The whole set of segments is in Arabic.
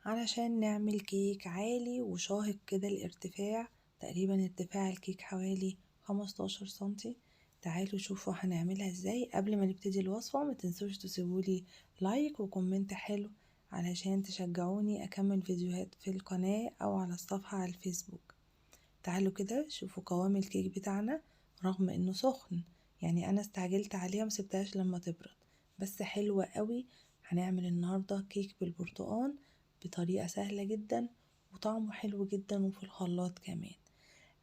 علشان نعمل كيك عالي وشاهق كده الارتفاع. تقريبا ارتفاع الكيك حوالي 15 سنتي. تعالوا شوفوا هنعملها ازاي. قبل ما نبتدي الوصفة ما تنسوش تسيبولي لايك وكومنت حلو علشان تشجعوني اكمل فيديوهات في القناة او على الصفحة على الفيسبوك. تعالوا كده شوفوا قوام الكيك بتاعنا. رغم انه سخن يعني انا استعجلت عليها ومسبتهاش لما تبرد، بس حلوة قوي. هنعمل النهاردة كيك بالبرتقال بطريقة سهلة جدا وطعمه حلو جدا وفي الخلاط كمان.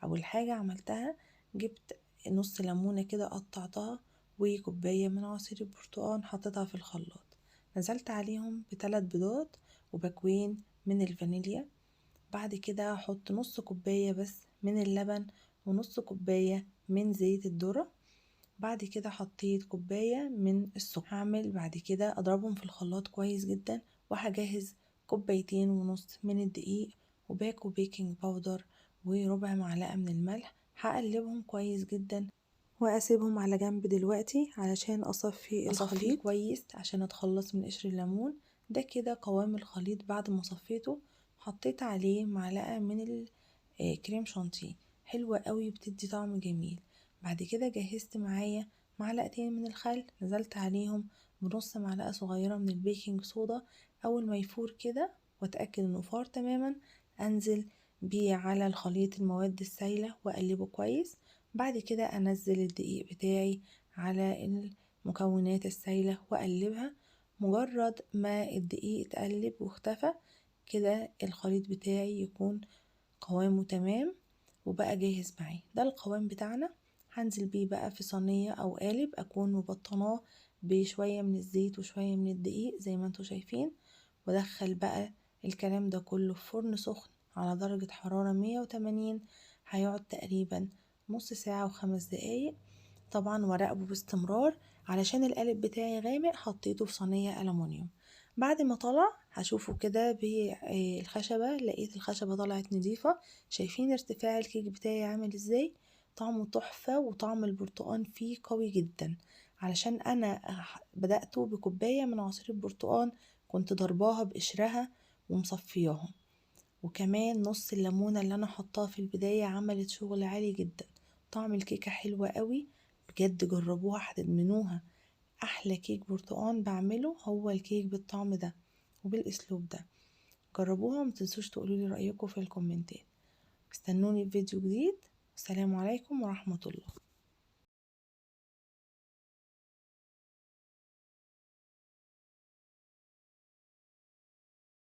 اول حاجة عملتها جبت نص ليمونة كده قطعتها وكوباية من عصير البرتقال حطيتها في الخلاط. نزلت عليهم ب3 بيضات وباكوين من الفانيليا. بعد كده هحط نص كوباية بس من اللبن ونص كوباية من زيت الذرة. بعد كده حطيت كوباية من السكر. هعمل بعد كده اضربهم في الخلاط كويس جدا، وهجهز كوبايتين ونص من الدقيق وباكو بيكنج باودر وربع معلقة من الملح. هقلبهم كويس جدا واسيبهم على جنب دلوقتي علشان اصفي الخليط كويس عشان اتخلص من قشر الليمون. ده كده قوام الخليط بعد ما صفيته. حطيت عليه معلقة من الكريم شانتيه، حلوة قوي بتدي طعم جميل. بعد كده جهزت معايا معلقتين من الخل، نزلت عليهم بنص معلقة صغيرة من البيكنج صودا. اول ما يفور كده واتأكد انه فار تماما انزل بيه على الخليط المواد السائلة واقلبه كويس. بعد كده انزل الدقيق بتاعي على المكونات السائلة واقلبها. مجرد ما الدقيق اتقلب واختفى كده الخليط بتاعي يكون قوامه تمام وبقى جاهز معي. ده القوام بتاعنا. هنزل بيه بقى في صينية او قالب اكون مبطناه بشوية من الزيت وشوية من الدقيق زي ما انتوا شايفين، وادخل بقى الكلام ده كله في فرن سخن على درجة حرارة 180. هيقعد تقريبا نص ساعة و5 دقايق. طبعا وراقبه باستمرار علشان القالب بتاعي غامق حطيته في صينية ألمونيوم. بعد ما طلع هشوفه كده بالخشبة، لقيت الخشبة طلعت نضيفة. شايفين ارتفاع الكيك بتاعي عامل ازاي؟ طعمه تحفة وطعم البرتقال فيه قوي جدا. علشان انا بدأته بكوباية من عصير البرتقال كنت ضرباها بقشرها ومصفياها، وكمان نص الليمونة اللي انا حطاها في البداية عملت شغل عالي جدا. طعم الكيكة حلوة قوي بجد، جربوها هتدمنوها. احلى كيك برتقال بعمله هو الكيك بالطعم ده وبالاسلوب ده. جربوها ومتنسوش تقولولي رأيكم في الكومنتات. استنوني في فيديو جديد. السلام عليكم ورحمة الله.